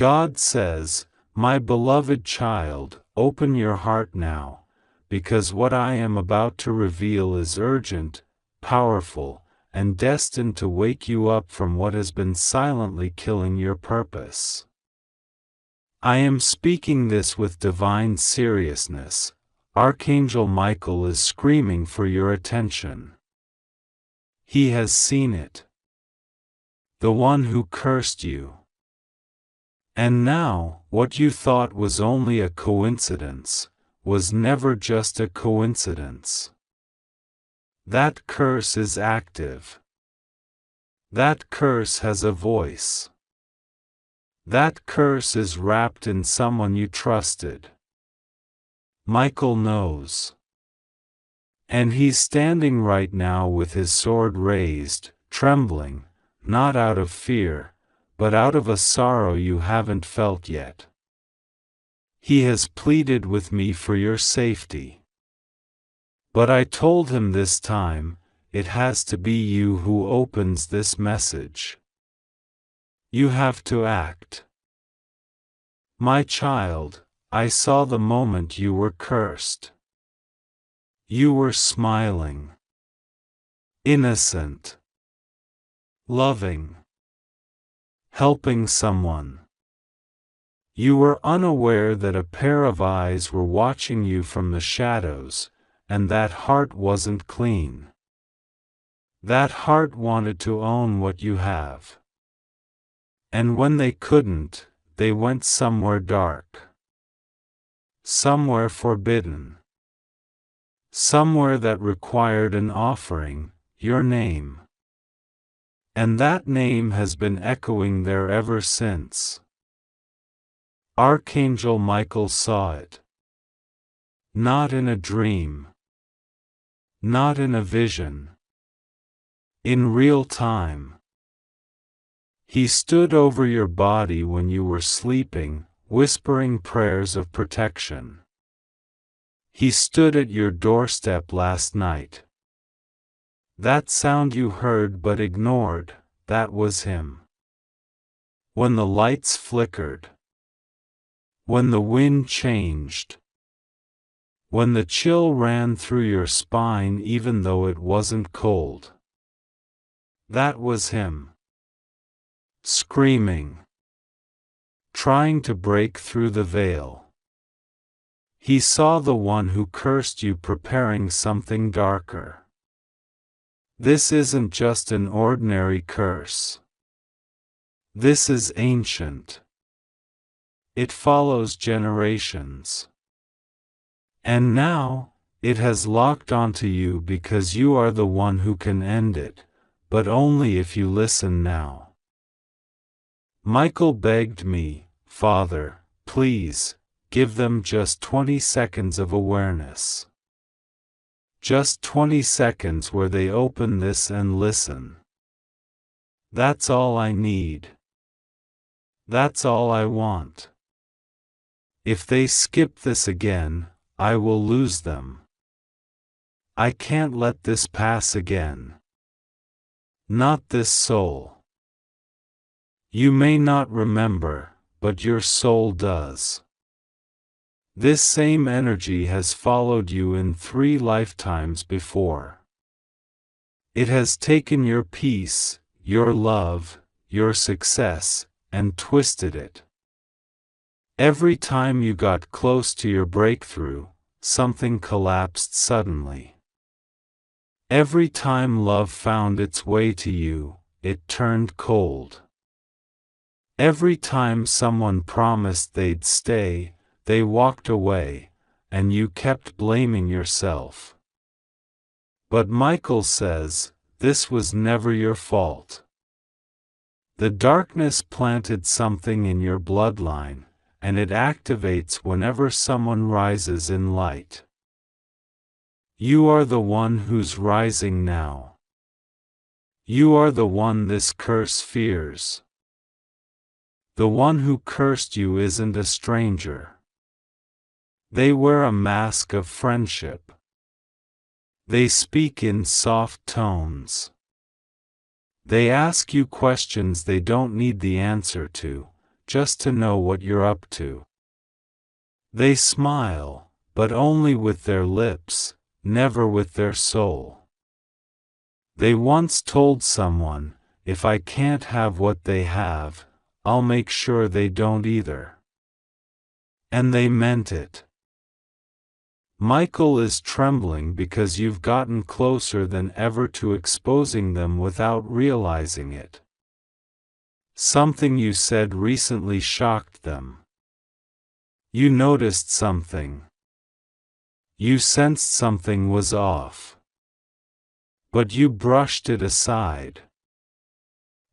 God says, "My beloved child, open your heart now, because what I am about to reveal is urgent, powerful, and destined to wake you up from what has been silently killing your purpose." I am speaking this with divine seriousness. Archangel Michael is screaming for your attention. He has seen it. The one who cursed you. And now, what you thought was only a coincidence, was never just a coincidence. That curse is active. That curse has a voice. That curse is wrapped in someone you trusted. Michael knows. And he's standing right now with his sword raised, trembling, not out of fear, but out of a sorrow you haven't felt yet. He has pleaded with me for your safety. But I told him this time, it has to be you who opens this message. You have to act. My child, I saw the moment you were cursed. You were smiling. Innocent. Loving. Helping someone. You were unaware that a pair of eyes were watching you from the shadows, and that heart wasn't clean. That heart wanted to own what you have. And when they couldn't, they went somewhere dark. Somewhere forbidden. Somewhere that required an offering, your name. And that name has been echoing there ever since. Archangel Michael saw it. Not in a dream. Not in a vision. In real time. He stood over your body when you were sleeping, whispering prayers of protection. He stood at your doorstep last night. That sound you heard but ignored, that was him. When the lights flickered. When the wind changed. When the chill ran through your spine even though it wasn't cold. That was him. Screaming. Trying to break through the veil. He saw the one who cursed you preparing something darker. This isn't just an ordinary curse. This is ancient. It follows generations. And now, it has locked onto you because you are the one who can end it, but only if you listen now. Michael begged me, "Father, please, give them just 20 seconds of awareness. Just 20 seconds where they open this and listen. That's all I need. That's all I want. If they skip this again, I will lose them. I can't let this pass again. Not this soul. You may not remember, but your soul does. This same energy has followed you in 3 lifetimes before. It has taken your peace, your love, your success, and twisted it. Every time you got close to your breakthrough, something collapsed suddenly. Every time love found its way to you, it turned cold. Every time someone promised they'd stay, they walked away, and you kept blaming yourself. But Michael says, this was never your fault. The darkness planted something in your bloodline, and it activates whenever someone rises in light. You are the one who's rising now. You are the one this curse fears. The one who cursed you isn't a stranger. They wear a mask of friendship. They speak in soft tones. They ask you questions they don't need the answer to, just to know what you're up to. They smile, but only with their lips, never with their soul. They once told someone, "If I can't have what they have, I'll make sure they don't either." And they meant it. Michael is trembling because you've gotten closer than ever to exposing them without realizing it. Something you said recently shocked them. You noticed something. You sensed something was off. But you brushed it aside.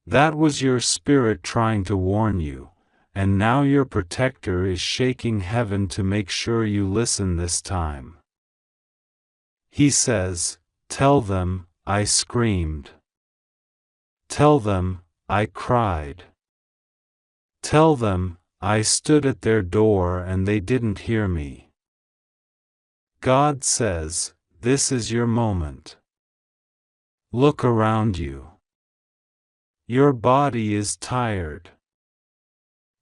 That was your spirit trying to warn you, and now your protector is shaking heaven to make sure you listen this time. He says, "Tell them, I screamed. Tell them, I cried. Tell them, I stood at their door and they didn't hear me." God says, this is your moment. Look around you. Your body is tired.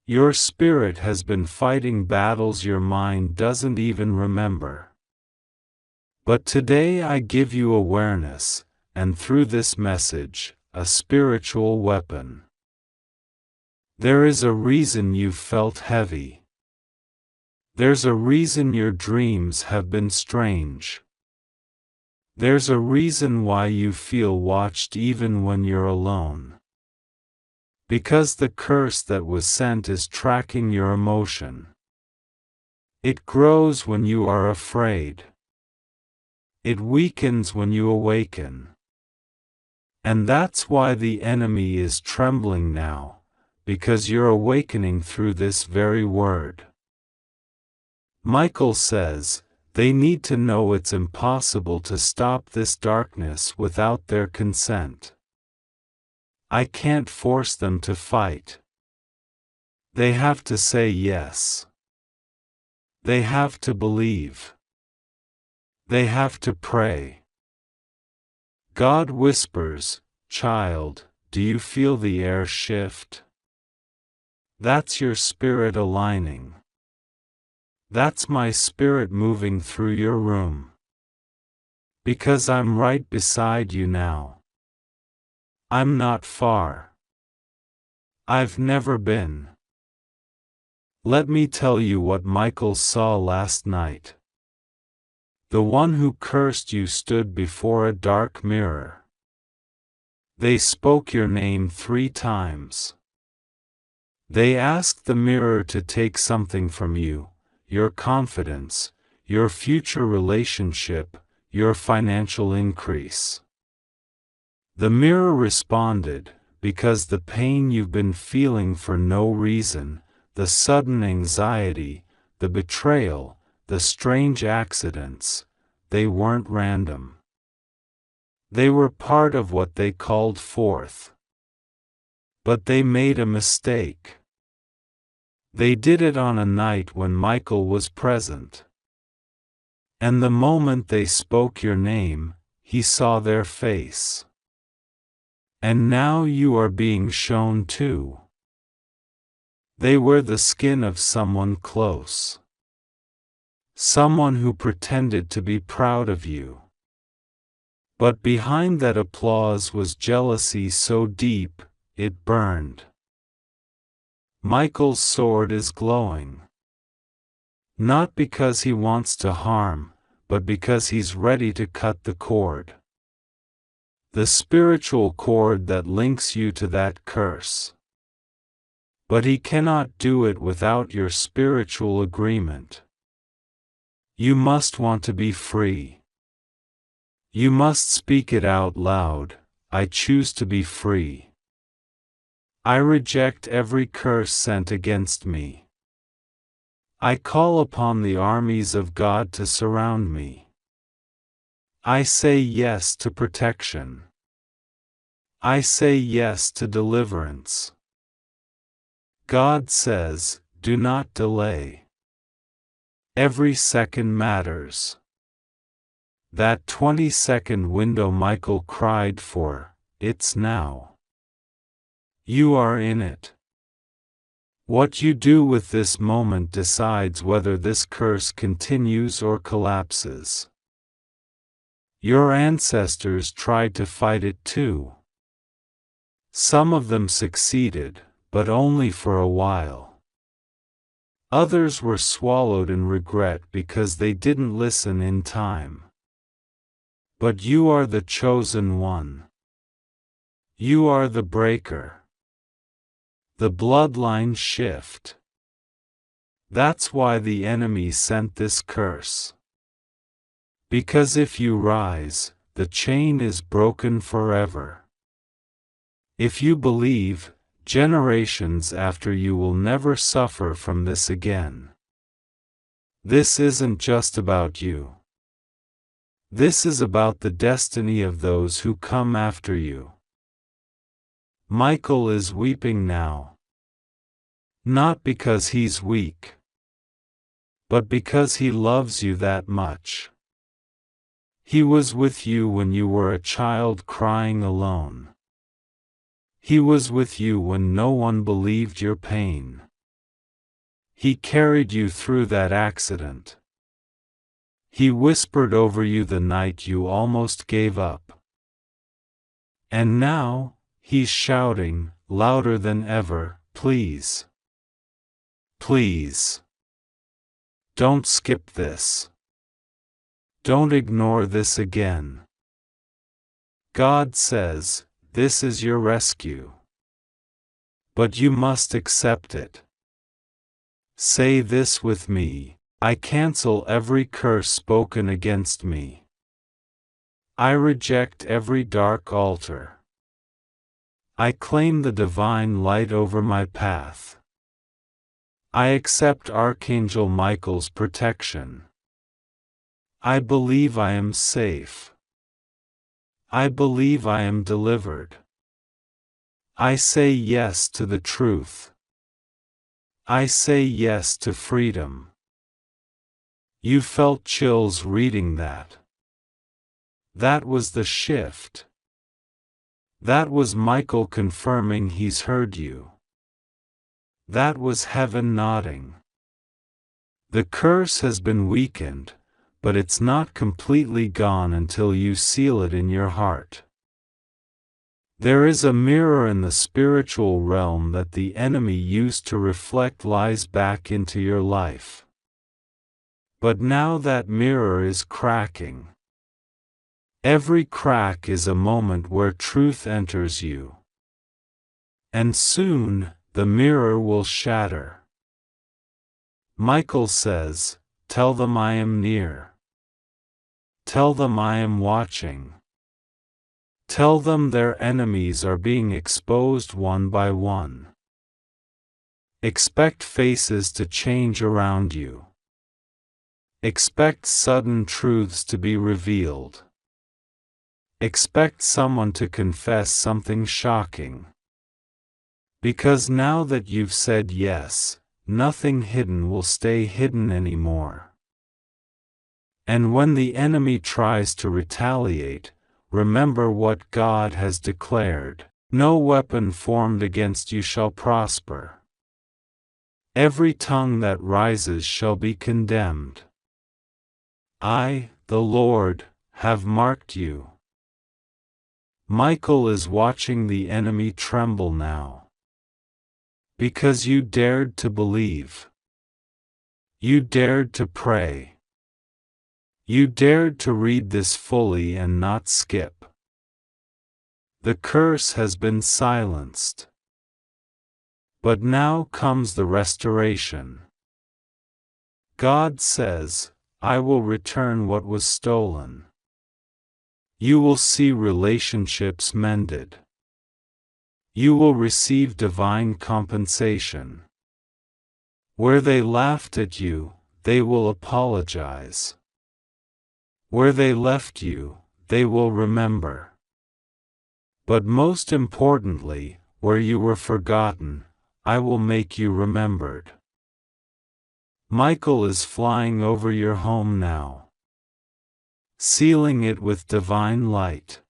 Your spirit has been fighting battles your mind doesn't even remember. But today I give you awareness, and through this message, a spiritual weapon. There is a reason you've felt heavy. There's a reason your dreams have been strange. There's a reason why you feel watched even when you're alone. Because the curse that was sent is tracking your emotion. It grows when you are afraid. It weakens when you awaken. And that's why the enemy is trembling now, because you're awakening through this very word. Michael says, they need to know it's impossible to stop this darkness without their consent. I can't force them to fight. They have to say yes. They have to believe. They have to pray. God whispers, "Child, do you feel the air shift? That's your spirit aligning. That's my spirit moving through your room. Because I'm right beside you now. I'm not far. I've never been." Let me tell you what Michael saw last night. The one who cursed you stood before a dark mirror. They spoke your name 3 times. They asked the mirror to take something from you, your confidence, your future relationship, your financial increase. The mirror responded, because the pain you've been feeling for no reason, the sudden anxiety, the betrayal, the strange accidents, they weren't random. They were part of what they called forth. But they made a mistake. They did it on a night when Michael was present. And the moment they spoke your name, he saw their face. And now you are being shown too. They were the skin of someone close. Someone who pretended to be proud of you. But behind that applause was jealousy so deep, it burned. Michael's sword is glowing. Not because he wants to harm, but because he's ready to cut the cord. The spiritual cord that links you to that curse. But he cannot do it without your spiritual agreement. You must want to be free. You must speak it out loud, "I choose to be free. I reject every curse sent against me. I call upon the armies of God to surround me. I say yes to protection. I say yes to deliverance." God says, do not delay. Every second matters. That 20-second window Michael cried for, it's now. You are in it. What you do with this moment decides whether this curse continues or collapses. Your ancestors tried to fight it too. Some of them succeeded, but only for a while. Others were swallowed in regret because they didn't listen in time. But you are the chosen one. You are the breaker. The bloodline shift. That's why the enemy sent this curse. Because if you rise, the chain is broken forever. If you believe, generations after you will never suffer from this again. This isn't just about you. This is about the destiny of those who come after you. Michael is weeping now. Not because he's weak, but because he loves you that much. He was with you when you were a child crying alone. He was with you when no one believed your pain. He carried you through that accident. He whispered over you the night you almost gave up. And now, he's shouting, louder than ever, please. Please. Don't skip this. Don't ignore this again. God says, this is your rescue. But you must accept it. Say this with me, I cancel every curse spoken against me. I reject every dark altar. I claim the divine light over my path. I accept Archangel Michael's protection. I believe I am safe. I believe I am delivered. I say yes to the truth. I say yes to freedom. You felt chills reading that. That was the shift. That was Michael confirming he's heard you. That was heaven nodding. The curse has been weakened, but it's not completely gone until you seal it in your heart. There is a mirror in the spiritual realm that the enemy used to reflect lies back into your life. But now that mirror is cracking. Every crack is a moment where truth enters you. And soon, the mirror will shatter. Michael says, tell them I am near. Tell them I am watching. Tell them their enemies are being exposed one by one. Expect faces to change around you. Expect sudden truths to be revealed. Expect someone to confess something shocking. Because now that you've said yes, nothing hidden will stay hidden anymore. And when the enemy tries to retaliate, remember what God has declared, no weapon formed against you shall prosper. Every tongue that rises shall be condemned. I, the Lord, have marked you. Michael is watching the enemy tremble now. Because you dared to believe. You dared to pray. You dared to read this fully and not skip. The curse has been silenced. But now comes the restoration. God says, I will return what was stolen. You will see relationships mended. You will receive divine compensation. Where they laughed at you, they will apologize. Where they left you, they will remember. But most importantly, where you were forgotten, I will make you remembered. Michael is flying over your home now, sealing it with divine light,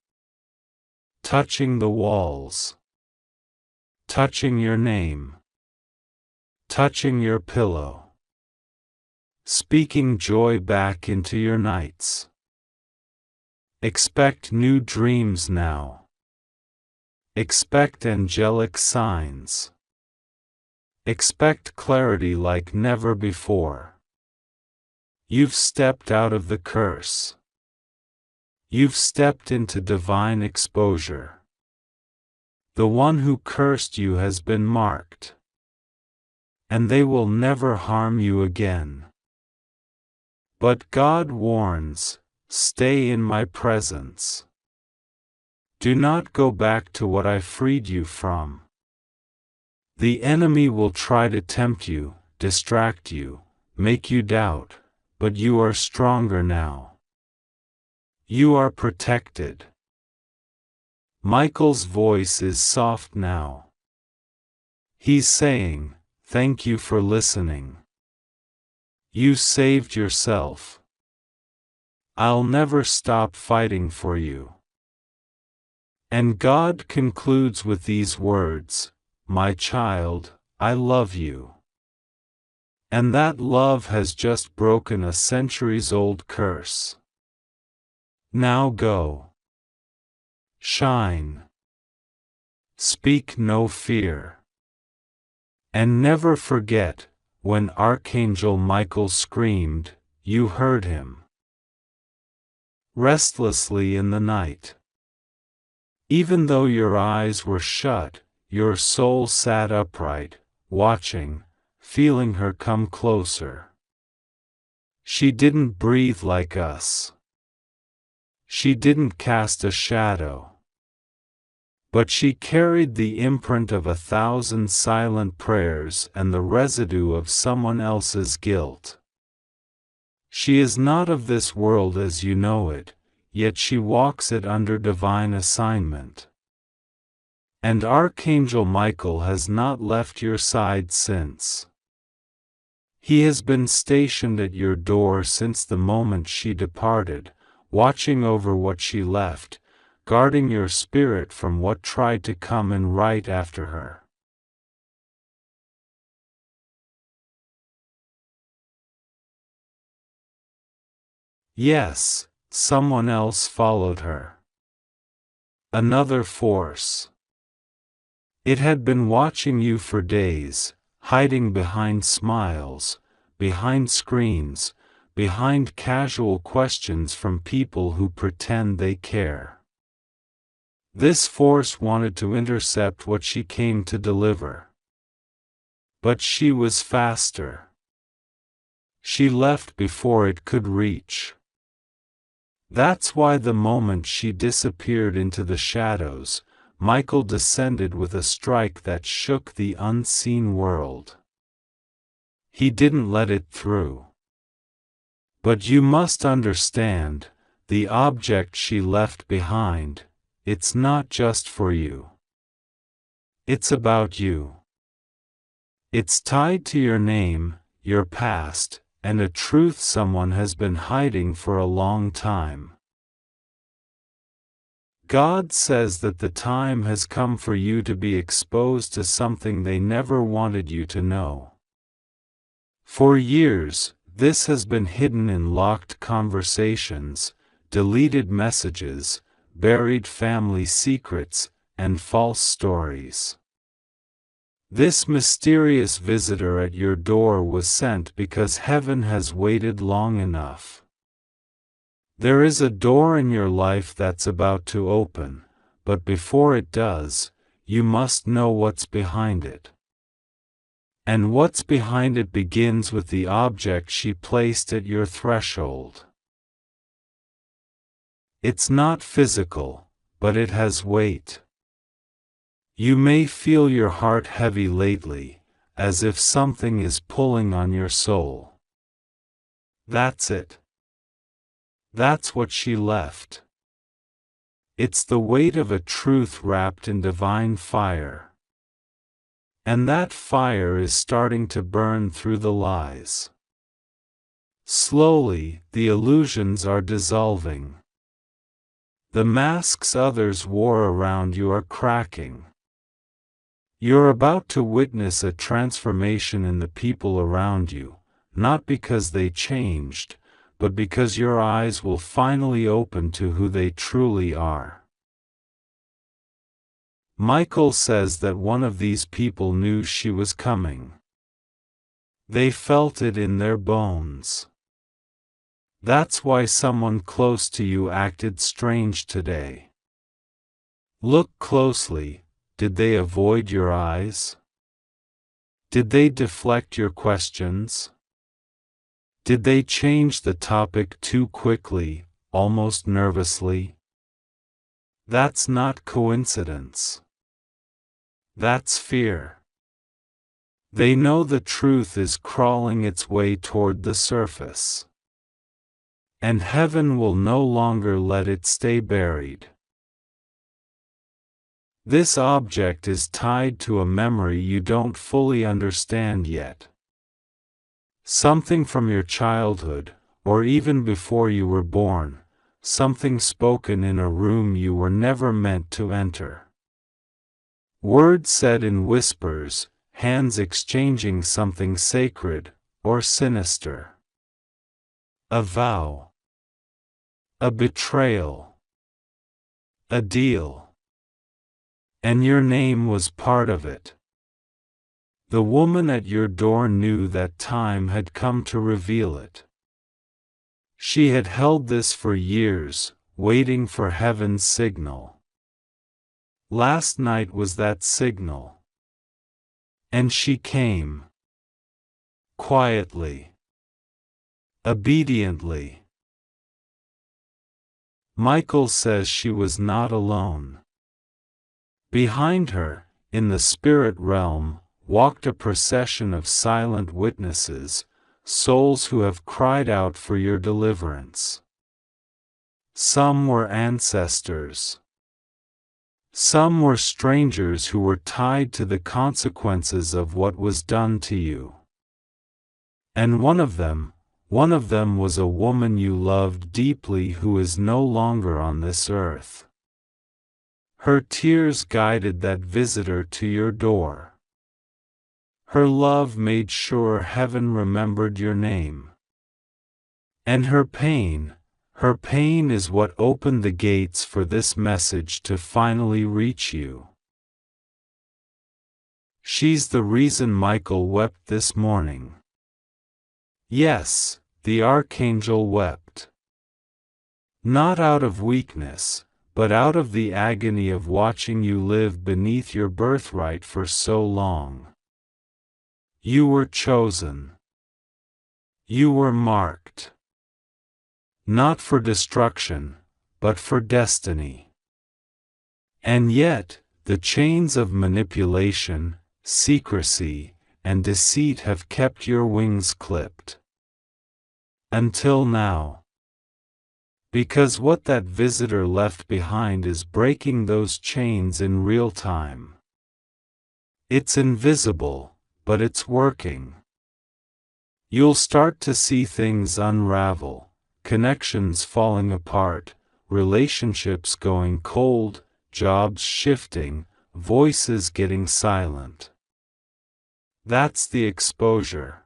touching the walls, touching your name, touching your pillow, speaking joy back into your nights. Expect new dreams now. Expect angelic signs. Expect clarity like never before. You've stepped out of the curse. You've stepped into divine exposure. The one who cursed you has been marked, and they will never harm you again. But God warns, stay in my presence. Do not go back to what I freed you from. The enemy will try to tempt you, distract you, make you doubt, but you are stronger now. You are protected. Michael's voice is soft now. He's saying, thank you for listening. You saved yourself. I'll never stop fighting for you. And God concludes with these words, my child, I love you. And that love has just broken a centuries-old curse. Now go. Shine. Speak no fear. And never forget, when Archangel Michael screamed, you heard him. Restlessly in the night. Even though your eyes were shut, your soul sat upright, watching, feeling her come closer. She didn't breathe like us. She didn't cast a shadow. But she carried the imprint of 1,000 silent prayers and the residue of someone else's guilt. She is not of this world as you know it, yet she walks it under divine assignment. And Archangel Michael has not left your side since. He has been stationed at your door since the moment she departed, watching over what she left, guarding your spirit from what tried to come in right after her. Yes, someone else followed her. Another force. It had been watching you for days, hiding behind smiles, behind screens, behind casual questions from people who pretend they care. This force wanted to intercept what she came to deliver. But she was faster. She left before it could reach. That's why the moment she disappeared into the shadows, Michael descended with a strike that shook the unseen world. He didn't let it through. But you must understand, the object she left behind, it's not just for you. It's about you. It's tied to your name, your past, and a truth someone has been hiding for a long time. God says that the time has come for you to be exposed to something they never wanted you to know. For years, this has been hidden in locked conversations, deleted messages, buried family secrets, and false stories. This mysterious visitor at your door was sent because heaven has waited long enough. There is a door in your life that's about to open, but before it does, you must know what's behind it. And what's behind it begins with the object she placed at your threshold. It's not physical, but it has weight. You may feel your heart heavy lately, as if something is pulling on your soul. That's it. That's what she left. It's the weight of a truth wrapped in divine fire. And that fire is starting to burn through the lies. Slowly, the illusions are dissolving. The masks others wore around you are cracking. You're about to witness a transformation in the people around you, not because they changed, but because your eyes will finally open to who they truly are. Michael says that one of these people knew she was coming. They felt it in their bones. That's why someone close to you acted strange today. Look closely. Did they avoid your eyes? Did they deflect your questions? Did they change the topic too quickly, almost nervously? That's not coincidence. That's fear. They know the truth is crawling its way toward the surface. And heaven will no longer let it stay buried. This object is tied to a memory you don't fully understand yet. Something from your childhood, or even before you were born, something spoken in a room you were never meant to enter. Words said in whispers, hands exchanging something sacred, or sinister. A vow. A betrayal. A deal. And your name was part of it. The woman at your door knew that time had come to reveal it. She had held this for years, waiting for heaven's signal. Last night was that signal. And she came. Quietly. Obediently. Michael says she was not alone. Behind her, in the spirit realm, walked a procession of silent witnesses, souls who have cried out for your deliverance. Some were ancestors. Some were strangers who were tied to the consequences of what was done to you. And one of them was a woman you loved deeply who is no longer on this earth. Her tears guided that visitor to your door. Her love made sure heaven remembered your name. And her pain is what opened the gates for this message to finally reach you. She's the reason Michael wept this morning. Yes, the Archangel wept. Not out of weakness, but out of the agony of watching you live beneath your birthright for so long. You were chosen. You were marked. Not for destruction, but for destiny. And yet, the chains of manipulation, secrecy, and deceit have kept your wings clipped. Until now. Because what that visitor left behind is breaking those chains in real time. It's invisible, but it's working. You'll start to see things unravel, connections falling apart, relationships going cold, jobs shifting, voices getting silent. That's the exposure.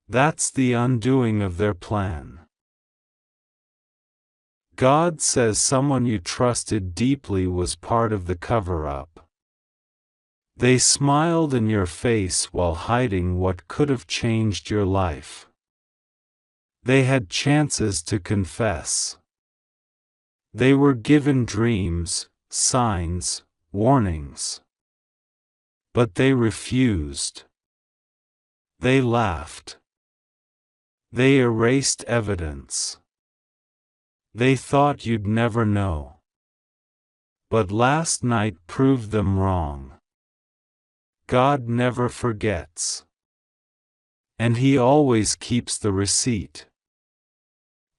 That's the undoing of their plan. God says someone you trusted deeply was part of the cover-up. They smiled in your face while hiding what could have changed your life. They had chances to confess. They were given dreams, signs, warnings. But they refused. They laughed. They erased evidence. They thought you'd never know. But last night proved them wrong. God never forgets. And He always keeps the receipt.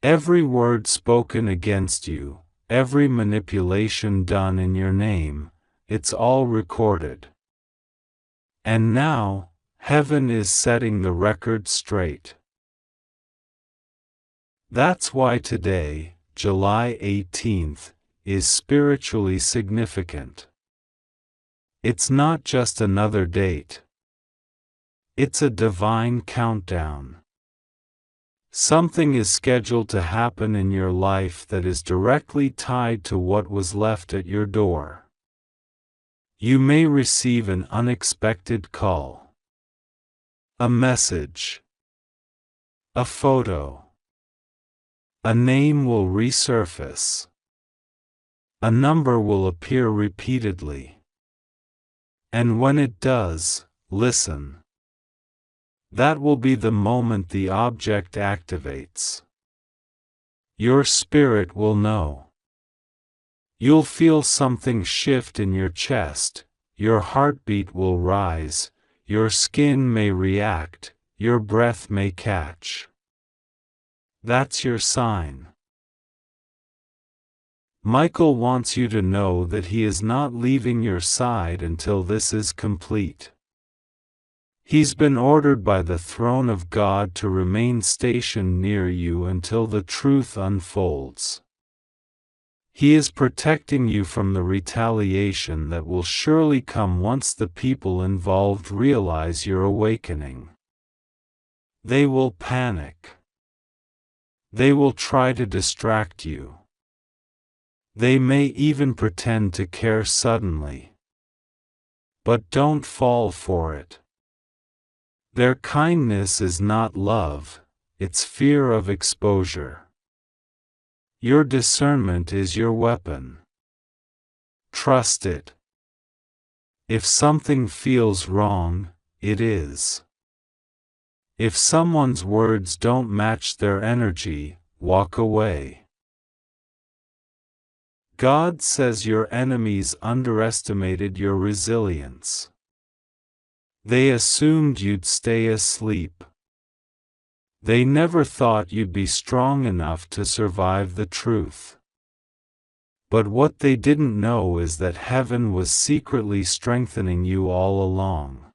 Every word spoken against you, every manipulation done in your name, it's all recorded. And now, heaven is setting the record straight. That's why today, July 18th, is spiritually significant. It's not just another date. It's a divine countdown. Something is scheduled to happen in your life that is directly tied to what was left at your door. You may receive an unexpected call, a message, a photo. A name will resurface. A number will appear repeatedly. And when it does, listen. That will be the moment the object activates. Your spirit will know. You'll feel something shift in your chest, your heartbeat will rise, your skin may react, your breath may catch. That's your sign. Michael wants you to know that he is not leaving your side until this is complete. He's been ordered by the throne of God to remain stationed near you until the truth unfolds. He is protecting you from the retaliation that will surely come once the people involved realize your awakening. They will panic. They will try to distract you. They may even pretend to care suddenly. But don't fall for it. Their kindness is not love, it's fear of exposure. Your discernment is your weapon. Trust it. If something feels wrong, it is. If someone's words don't match their energy, walk away. God says your enemies underestimated your resilience. They assumed you'd stay asleep. They never thought you'd be strong enough to survive the truth. But what they didn't know is that heaven was secretly strengthening you all along.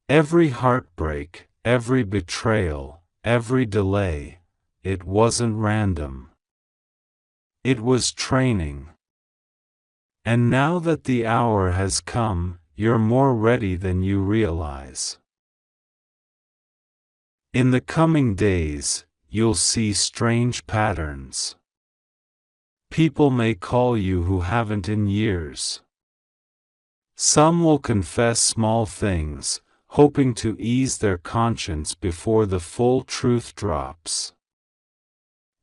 Every heartbreak, every betrayal, every delay, it wasn't random. It was training. And now that the hour has come, you're more ready than you realize. In the coming days, you'll see strange patterns. People may call you who haven't in years. Some will confess small things, hoping to ease their conscience before the full truth drops.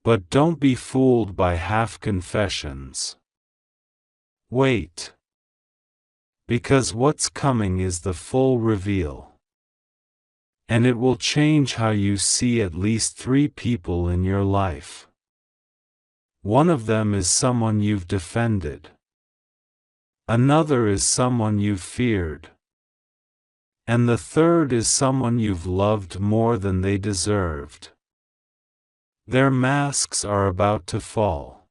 But don't be fooled by half confessions. Wait. Because what's coming is the full reveal. And it will change how you see at least 3 people in your life. One of them is someone you've defended. Another is someone you've feared. And the third is someone you've loved more than they deserved. Their masks are about to fall.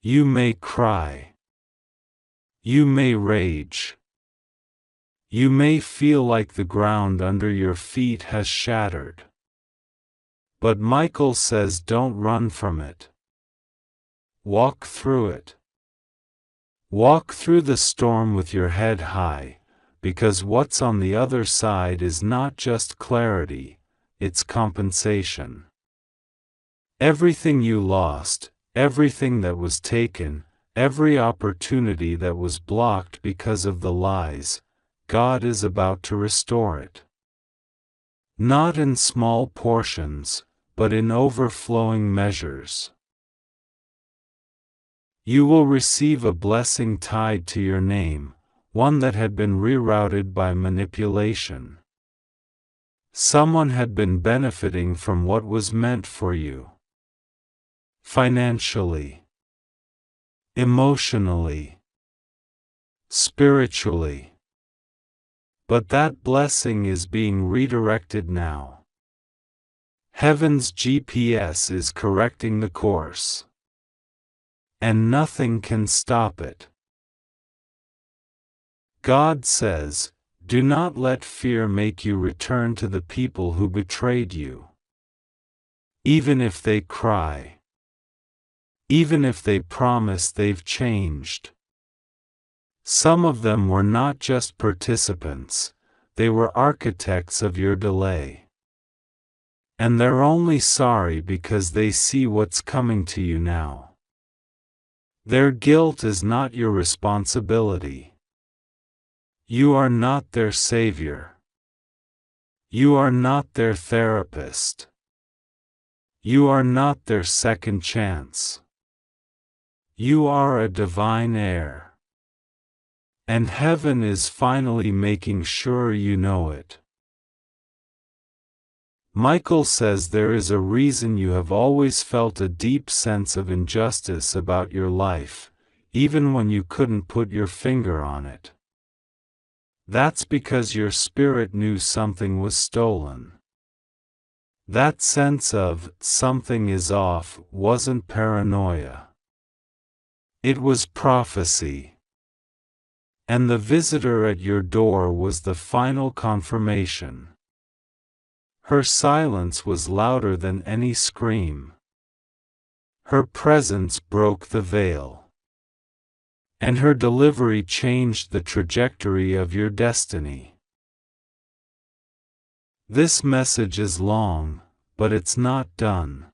You may cry. You may rage. You may feel like the ground under your feet has shattered. But Michael says don't run from it. Walk through it. Walk through the storm with your head high, because what's on the other side is not just clarity. It's compensation. Everything you lost, everything that was taken, every opportunity that was blocked because of the lies, God is about to restore it. Not in small portions, but in overflowing measures. You will receive a blessing tied to your name, one that had been rerouted by manipulation. Someone had been benefiting from what was meant for you. Financially, emotionally, spiritually. But that blessing is being redirected now. Heaven's GPS is correcting the course. And nothing can stop it. God says, do not let fear make you return to the people who betrayed you. Even if they cry. Even if they promise they've changed. Some of them were not just participants, they were architects of your delay. And they're only sorry because they see what's coming to you now. Their guilt is not your responsibility. You are not their savior. You are not their therapist. You are not their second chance. You are a divine heir. And heaven is finally making sure you know it. Michael says there is a reason you have always felt a deep sense of injustice about your life, even when you couldn't put your finger on it. That's because your spirit knew something was stolen. That sense of something is off wasn't paranoia. It was prophecy. And the visitor at your door was the final confirmation. Her silence was louder than any scream. Her presence broke the veil. And her delivery changed the trajectory of your destiny. This message is long, but it's not done.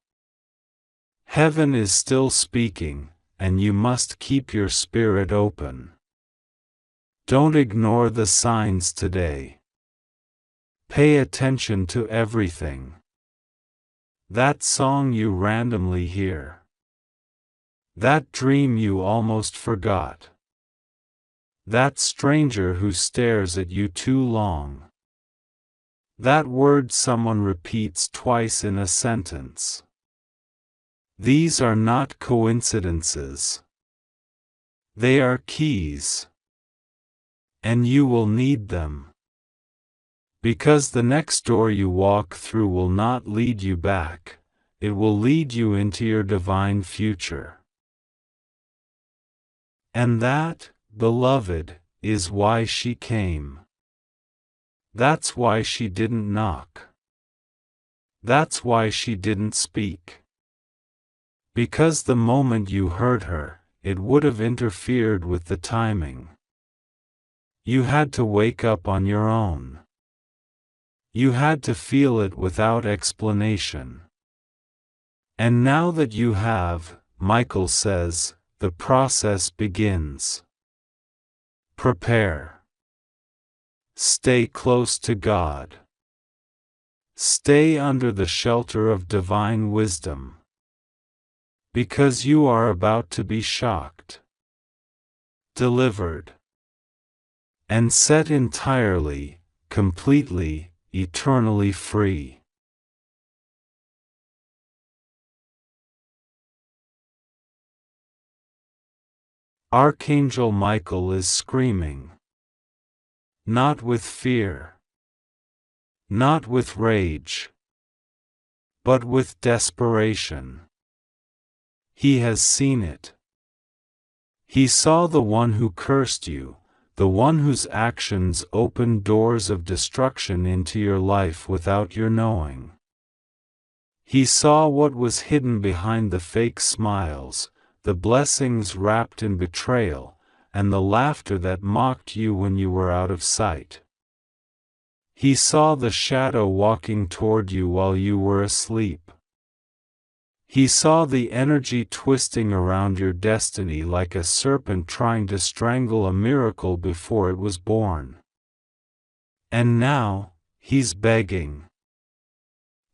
Heaven is still speaking, and you must keep your spirit open. Don't ignore the signs today. Pay attention to everything. That song you randomly hear. That dream you almost forgot. That stranger who stares at you too long. That word someone repeats twice in a sentence. These are not coincidences. They are keys. And you will need them. Because the next door you walk through will not lead you back, it will lead you into your divine future. And that, beloved, is why she came. That's why she didn't knock. That's why she didn't speak. Because the moment you heard her, it would have interfered with the timing. You had to wake up on your own. You had to feel it without explanation. And now that you have, Michael says, the process begins. Prepare. Stay close to God. Stay under the shelter of divine wisdom. Because you are about to be shocked, delivered, and set entirely, completely, eternally free. Archangel Michael is screaming. Not with fear. Not with rage. But with desperation. He has seen it. He saw the one who cursed you, the one whose actions opened doors of destruction into your life without your knowing. He saw what was hidden behind the fake smiles, the blessings wrapped in betrayal, and the laughter that mocked you when you were out of sight. He saw the shadow walking toward you while you were asleep. He saw the energy twisting around your destiny like a serpent trying to strangle a miracle before it was born. And now, he's begging.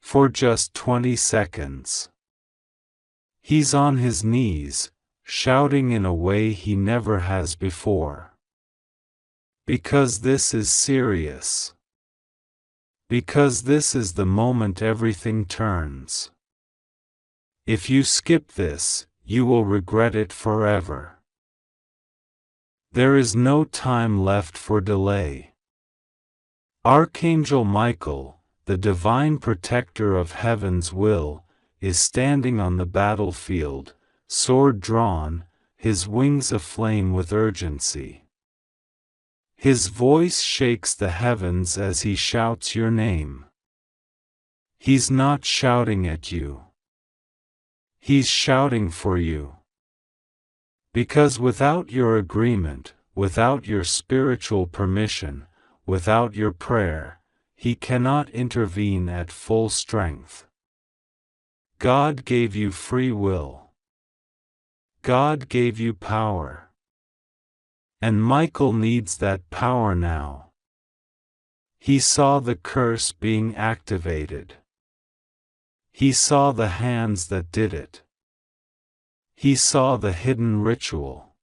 For just 20 seconds. He's on his knees, shouting in a way he never has before. Because this is serious. Because this is the moment everything turns. If you skip this, you will regret it forever. There is no time left for delay. Archangel Michael, the divine protector of heaven's will, is standing on the battlefield, sword drawn, his wings aflame with urgency. His voice shakes the heavens as he shouts your name. He's not shouting at you. He's shouting for you. Because without your agreement, without your spiritual permission, without your prayer, he cannot intervene at full strength. God gave you free will. God gave you power. And Michael needs that power now. He saw the curse being activated. He saw the hands that did it. He saw the hidden ritual.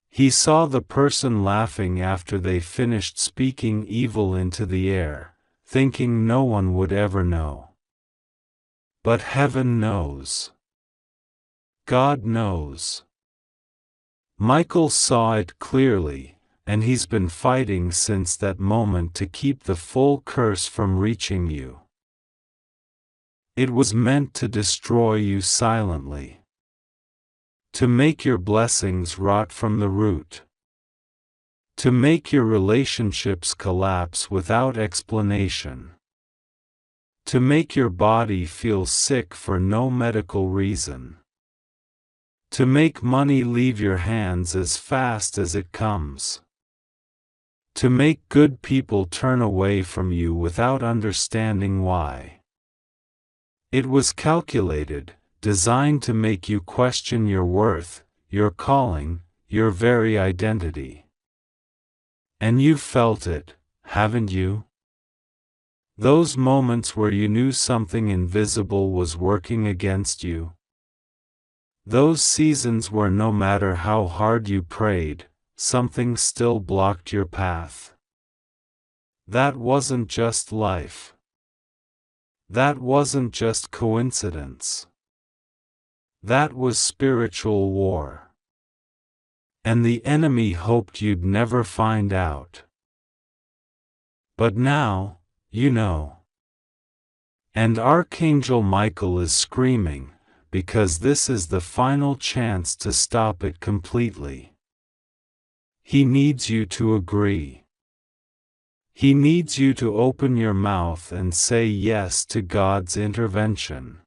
He saw the person laughing after they finished speaking evil into the air, thinking no one would ever know. But heaven knows. God knows. Michael saw it clearly, and he's been fighting since that moment to keep the full curse from reaching you. It was meant to destroy you silently. To make your blessings rot from the root. To make your relationships collapse without explanation. To make your body feel sick for no medical reason. To make money leave your hands as fast as it comes. To make good people turn away from you without understanding why. It was calculated, designed to make you question your worth, your calling, your very identity. And you felt it, haven't you? Those moments where you knew something invisible was working against you. Those seasons where no matter how hard you prayed, something still blocked your path. That wasn't just life. That wasn't just coincidence. That was spiritual war. And the enemy hoped you'd never find out. But now, you know. And Archangel Michael is screaming, because this is the final chance to stop it completely. He needs you to agree. He needs you to open your mouth and say yes to God's intervention.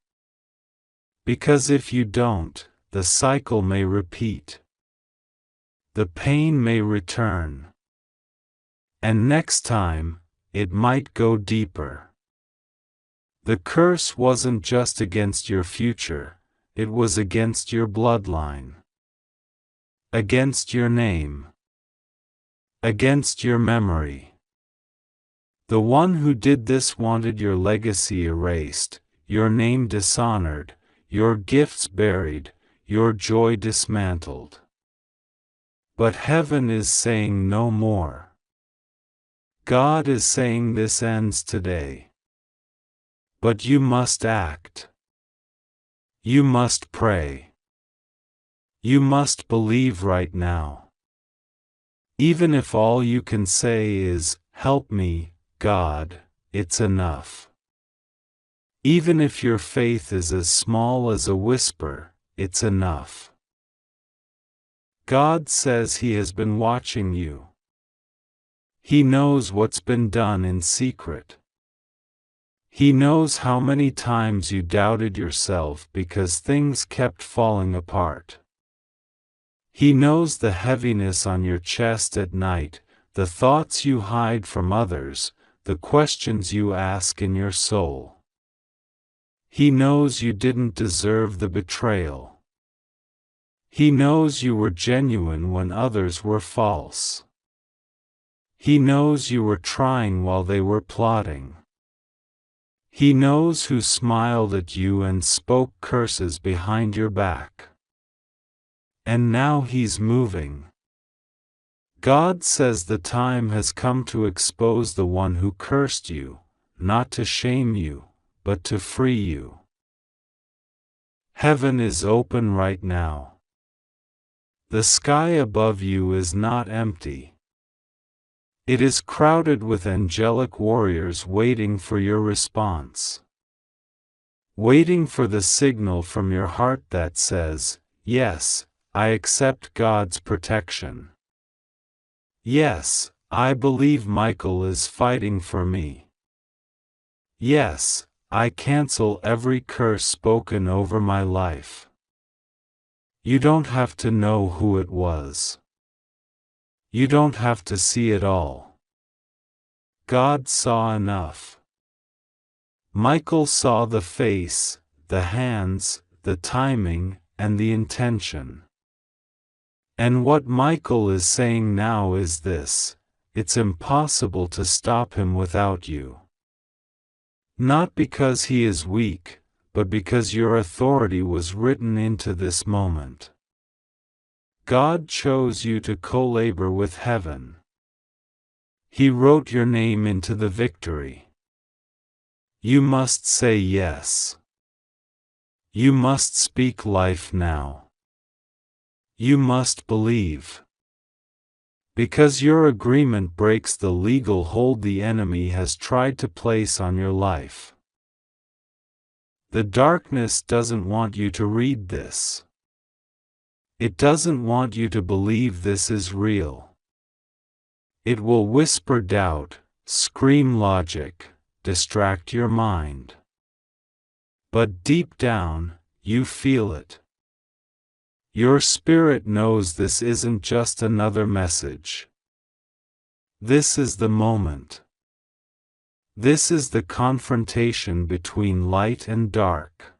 Because if you don't, the cycle may repeat. The pain may return. And next time, it might go deeper. The curse wasn't just against your future, it was against your bloodline. Against your name. Against your memory. The one who did this wanted your legacy erased, your name dishonored, your gifts buried, your joy dismantled. But heaven is saying no more. God is saying this ends today. But you must act. You must pray. You must believe right now. Even if all you can say is, "Help me, God," it's enough. Even if your faith is as small as a whisper, it's enough. God says He has been watching you. He knows what's been done in secret. He knows how many times you doubted yourself because things kept falling apart. He knows the heaviness on your chest at night, the thoughts you hide from others, the questions you ask in your soul. He knows you didn't deserve the betrayal. He knows you were genuine when others were false. He knows you were trying while they were plotting. He knows who smiled at you and spoke curses behind your back. And now He's moving. God says the time has come to expose the one who cursed you, not to shame you, but to free you. Heaven is open right now. The sky above you is not empty. It is crowded with angelic warriors waiting for your response. Waiting for the signal from your heart that says, "Yes, I accept God's protection. Yes, I believe Michael is fighting for me. Yes, I cancel every curse spoken over my life." You don't have to know who it was. You don't have to see it all. God saw enough. Michael saw the face, the hands, the timing, and the intention. And what Michael is saying now is this: it's impossible to stop him without you. Not because he is weak, but because your authority was written into this moment. God chose you to co-labor with heaven. He wrote your name into the victory. You must say yes. You must speak life now. You must believe. Because your agreement breaks the legal hold the enemy has tried to place on your life. The darkness doesn't want you to read this. It doesn't want you to believe this is real. It will whisper doubt, scream logic, distract your mind. But deep down, you feel it. Your spirit knows this isn't just another message. This is the moment. This is the confrontation between light and dark.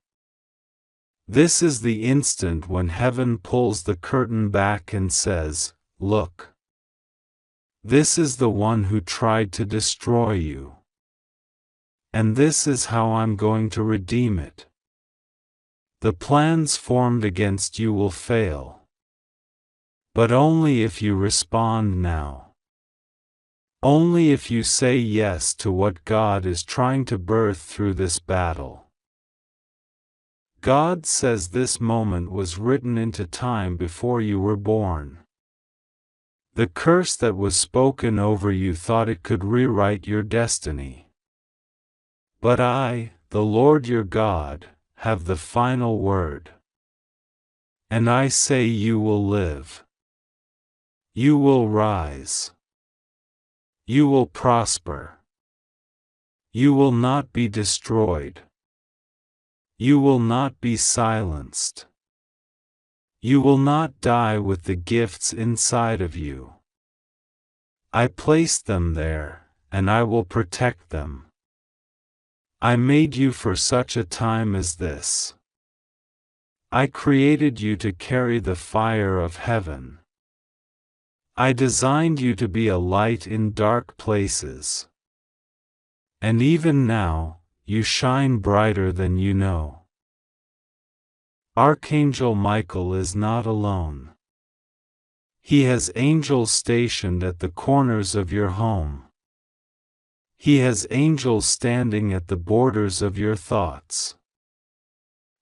This is the instant when heaven pulls the curtain back and says, "Look. This is the one who tried to destroy you. And this is how I'm going to redeem it. The plans formed against you will fail. But only if you respond now. Only if you say yes to what God is trying to birth through this battle." God says this moment was written into time before you were born. The curse that was spoken over you thought it could rewrite your destiny. But I, the Lord your God, have the final word. And I say you will live. You will rise. You will prosper. You will not be destroyed. You will not be silenced. You will not die with the gifts inside of you. I placed them there, and I will protect them. I made you for such a time as this. I created you to carry the fire of heaven. I designed you to be a light in dark places. And even now, you shine brighter than you know. Archangel Michael is not alone. He has angels stationed at the corners of your home. He has angels standing at the borders of your thoughts.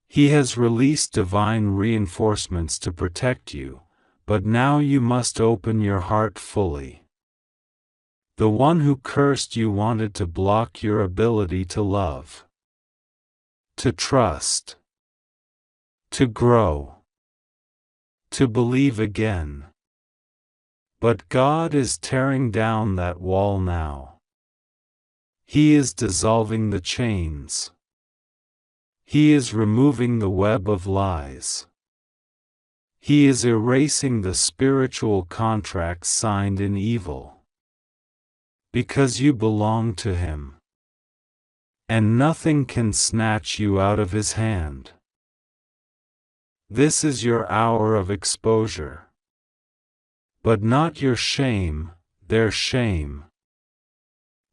He has released divine reinforcements to protect you, but now you must open your heart fully. The one who cursed you wanted to block your ability to love, to trust, to grow, to believe again. But God is tearing down that wall now. He is dissolving the chains. He is removing the web of lies. He is erasing the spiritual contracts signed in evil. Because you belong to Him. And nothing can snatch you out of His hand. This is your hour of exposure. But not your shame, their shame.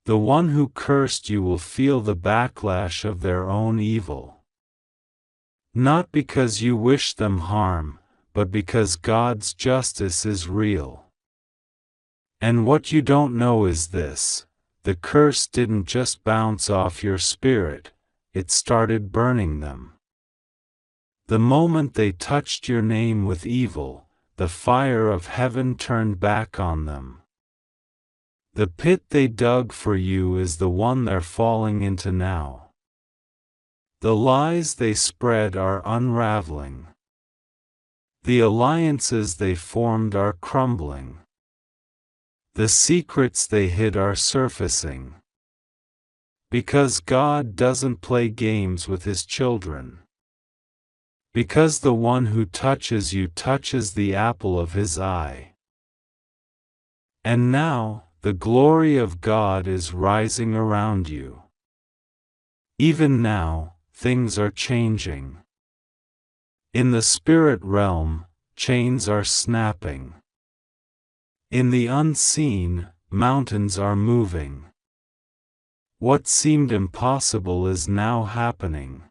The one who cursed you will feel the backlash of their own evil. Not because you wish them harm, but because God's justice is real. And what you don't know is this: the curse didn't just bounce off your spirit, it started burning them. The moment they touched your name with evil, the fire of heaven turned back on them. The pit they dug for you is the one they're falling into now. The lies they spread are unraveling. The alliances they formed are crumbling. The secrets they hid are surfacing. Because God doesn't play games with His children. Because the one who touches you touches the apple of His eye. And now, the glory of God is rising around you. Even now, things are changing. In the spirit realm, chains are snapping. In the unseen, mountains are moving. What seemed impossible is now happening.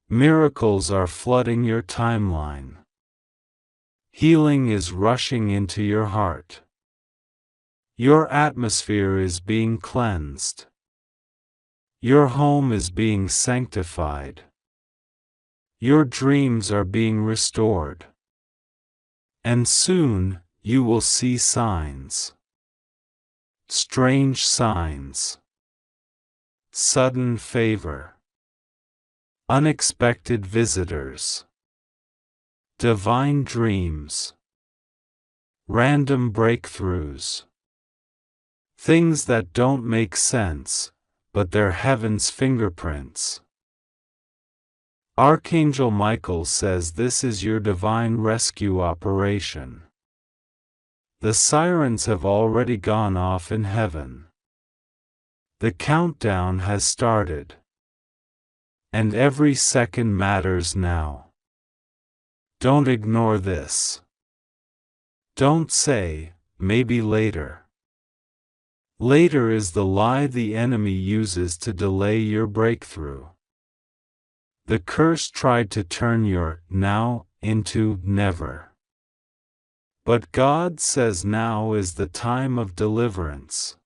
Miracles are flooding your timeline. Healing is rushing into your heart. Your atmosphere is being cleansed. Your home is being sanctified. Your dreams are being restored. And soon, you will see signs. Strange signs. Sudden favor. Unexpected visitors. Divine dreams. Random breakthroughs. Things that don't make sense, but they're heaven's fingerprints. Archangel Michael says this is your divine rescue operation. The sirens have already gone off in heaven. The countdown has started. And every second matters now. Don't ignore this. Don't say, maybe later. Later is the lie the enemy uses to delay your breakthrough. The curse tried to turn your now into never. But God says now is the time of deliverance.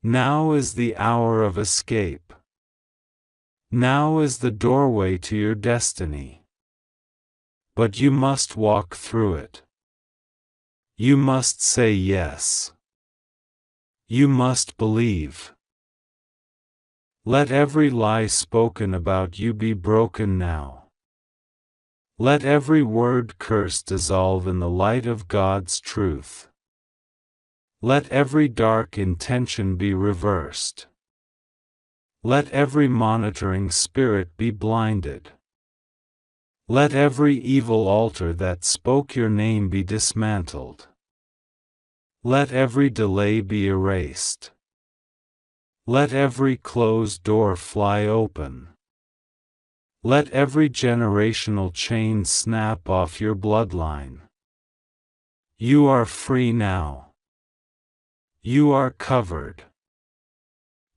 Now is the hour of escape. Now is the doorway to your destiny. But you must walk through it. You must say yes. You must believe. Let every lie spoken about you be broken now. Let every word curse dissolve in the light of God's truth. Let every dark intention be reversed. Let every monitoring spirit be blinded. Let every evil altar that spoke your name be dismantled. Let every delay be erased. Let every closed door fly open. Let every generational chain snap off your bloodline. You are free now. You are covered.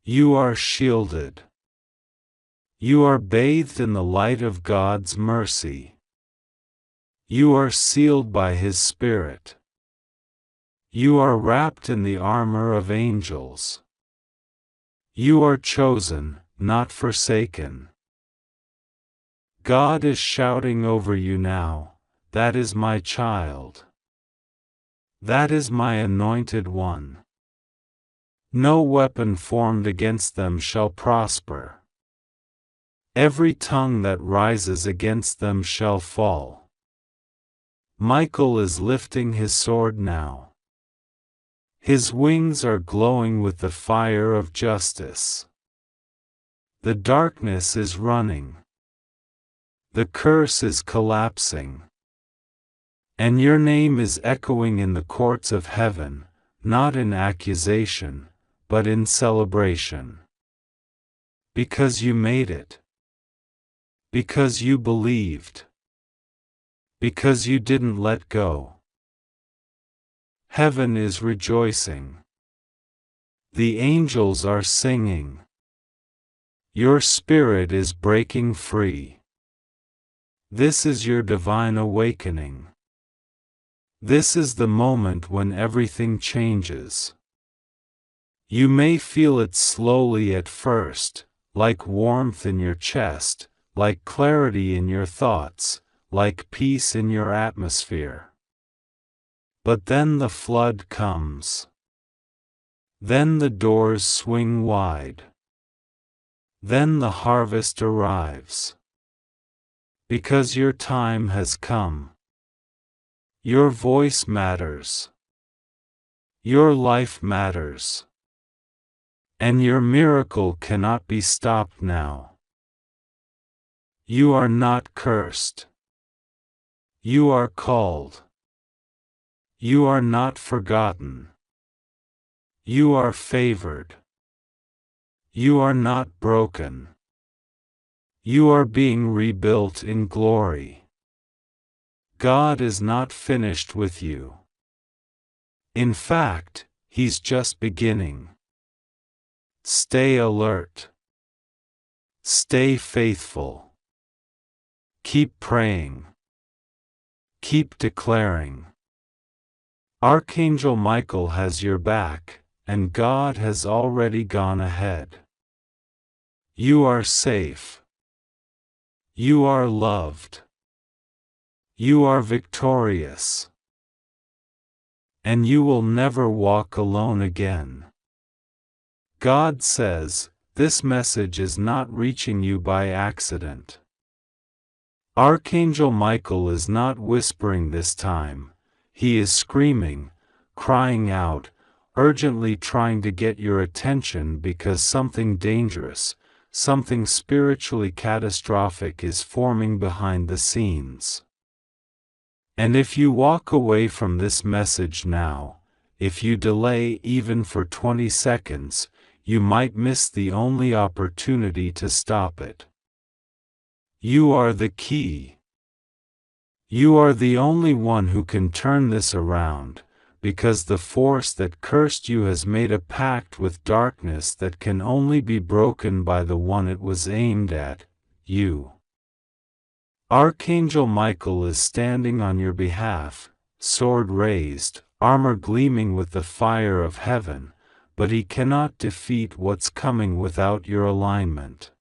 You are shielded. You are bathed in the light of God's mercy. You are sealed by His Spirit. You are wrapped in the armor of angels. You are chosen, not forsaken. God is shouting over you now, that is my child. That is my anointed one. No weapon formed against them shall prosper. Every tongue that rises against them shall fall. Michael is lifting his sword now. His wings are glowing with the fire of justice. The darkness is running. The curse is collapsing. And your name is echoing in the courts of heaven, not in accusation, but in celebration. Because you made it. Because you believed. Because you didn't let go. Heaven is rejoicing. The angels are singing. Your spirit is breaking free. This is your divine awakening. This is the moment when everything changes. You may feel it slowly at first, like warmth in your chest, like clarity in your thoughts, like peace in your atmosphere. But then the flood comes. Then the doors swing wide. Then the harvest arrives. Because your time has come. Your voice matters. Your life matters. And your miracle cannot be stopped now. You are not cursed. You are called. You are not forgotten. You are favored. You are not broken. You are being rebuilt in glory. God is not finished with you. In fact, He's just beginning. Stay alert. Stay faithful. Keep praying. Keep declaring. Archangel Michael has your back, and God has already gone ahead. You are safe. You are loved. You are victorious. And you will never walk alone again. God says, this message is not reaching you by accident. Archangel Michael is not whispering this time. He is screaming, crying out, urgently trying to get your attention because something dangerous, something spiritually catastrophic is forming behind the scenes. And if you walk away from this message now, if you delay even for 20 seconds, you might miss the only opportunity to stop it. You are the key. You are the only one who can turn this around, because the force that cursed you has made a pact with darkness that can only be broken by the one it was aimed at, you. Archangel Michael is standing on your behalf, sword raised, armor gleaming with the fire of heaven, but he cannot defeat what's coming without your alignment.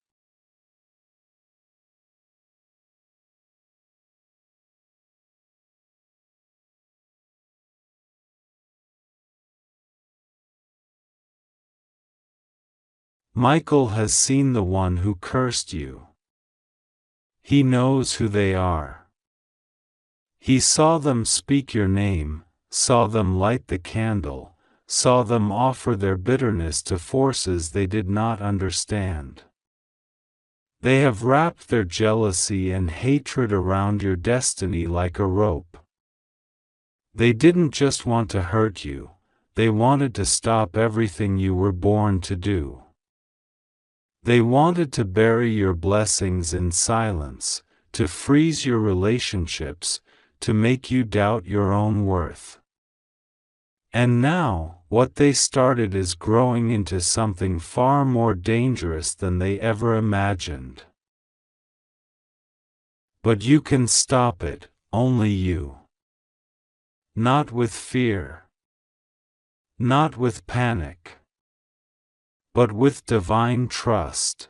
Michael has seen the one who cursed you. He knows who they are. He saw them speak your name, saw them light the candle, saw them offer their bitterness to forces they did not understand. They have wrapped their jealousy and hatred around your destiny like a rope. They didn't just want to hurt you, they wanted to stop everything you were born to do. They wanted to bury your blessings in silence, to freeze your relationships, to make you doubt your own worth. And now, what they started is growing into something far more dangerous than they ever imagined. But you can stop it, only you. Not with fear. Not with panic. But with divine trust.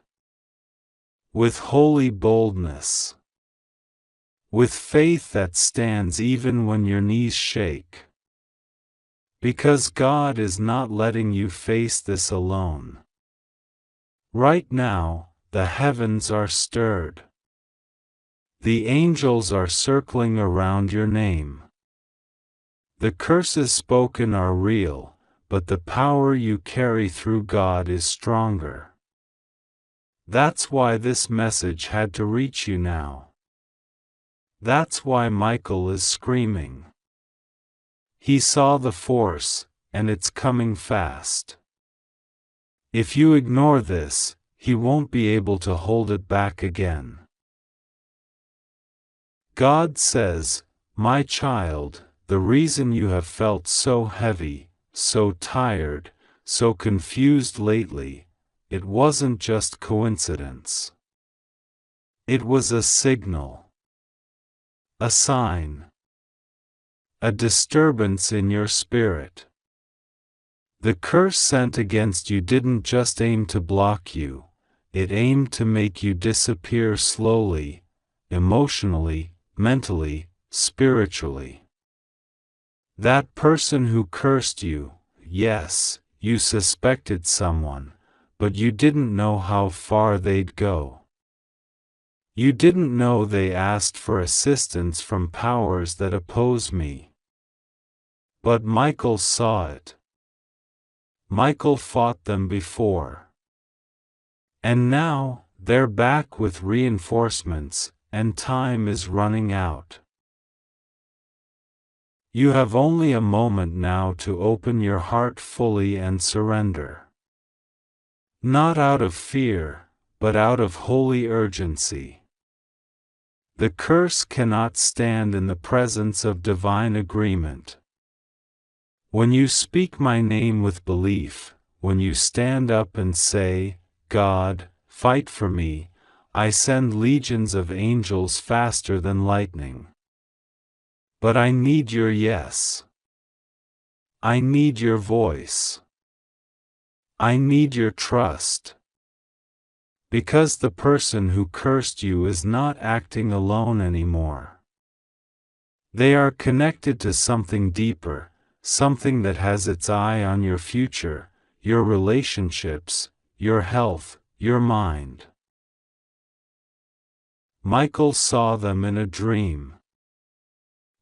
With holy boldness. With faith that stands even when your knees shake. Because God is not letting you face this alone. Right now, the heavens are stirred. The angels are circling around your name. The curses spoken are real, but the power you carry through God is stronger. That's why this message had to reach you now. That's why Michael is screaming. He saw the force, and it's coming fast. If you ignore this, he won't be able to hold it back again. God says, my child, the reason you have felt so heavy, so tired, so confused lately, it wasn't just coincidence. It was a signal. A sign. A disturbance in your spirit. The curse sent against you didn't just aim to block you, it aimed to make you disappear slowly, emotionally, mentally, spiritually. That person who cursed you, yes, you suspected someone, but you didn't know how far they'd go. You didn't know they asked for assistance from powers that oppose me. But Michael saw it. Michael fought them before. And now, they're back with reinforcements, and time is running out. You have only a moment now to open your heart fully and surrender. Not out of fear, but out of holy urgency. The curse cannot stand in the presence of divine agreement. When you speak my name with belief, when you stand up and say, God, fight for me, I send legions of angels faster than lightning. But I need your yes. I need your voice. I need your trust. Because the person who cursed you is not acting alone anymore. They are connected to something deeper, something that has its eye on your future, your relationships, your health, your mind. Michael saw them in a dream.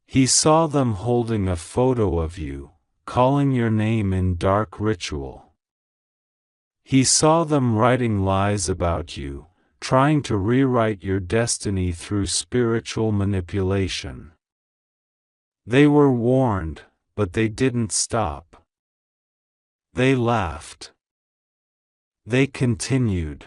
He saw them holding a photo of you, calling your name in dark ritual. He saw them writing lies about you, trying to rewrite your destiny through spiritual manipulation. They were warned, but they didn't stop. They laughed. They continued.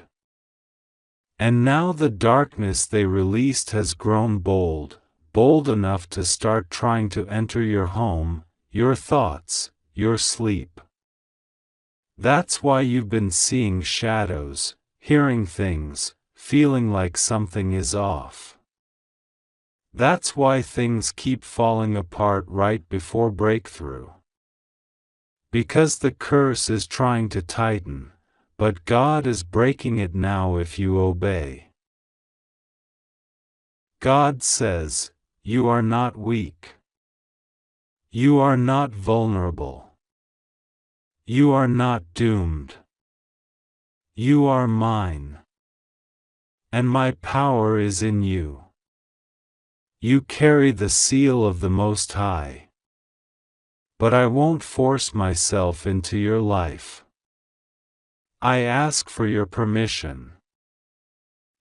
And now the darkness they released has grown bold, bold enough to start trying to enter your home, your thoughts, your sleep. That's why you've been seeing shadows, hearing things, feeling like something is off. That's why things keep falling apart right before breakthrough. Because the curse is trying to tighten, but God is breaking it now if you obey. God says, you are not weak. You are not vulnerable. You are not doomed. You are mine. And my power is in you. You carry the seal of the Most High. But I won't force myself into your life. I ask for your permission.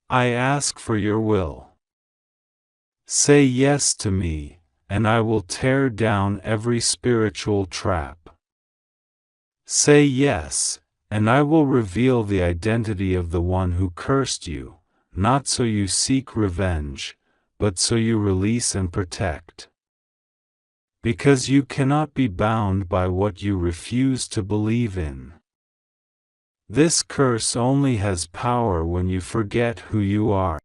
I ask for your will. Say yes to me, and I will tear down every spiritual trap. Say yes, and I will reveal the identity of the one who cursed you, not so you seek revenge, but so you release and protect. Because you cannot be bound by what you refuse to believe in. This curse only has power when you forget who you are.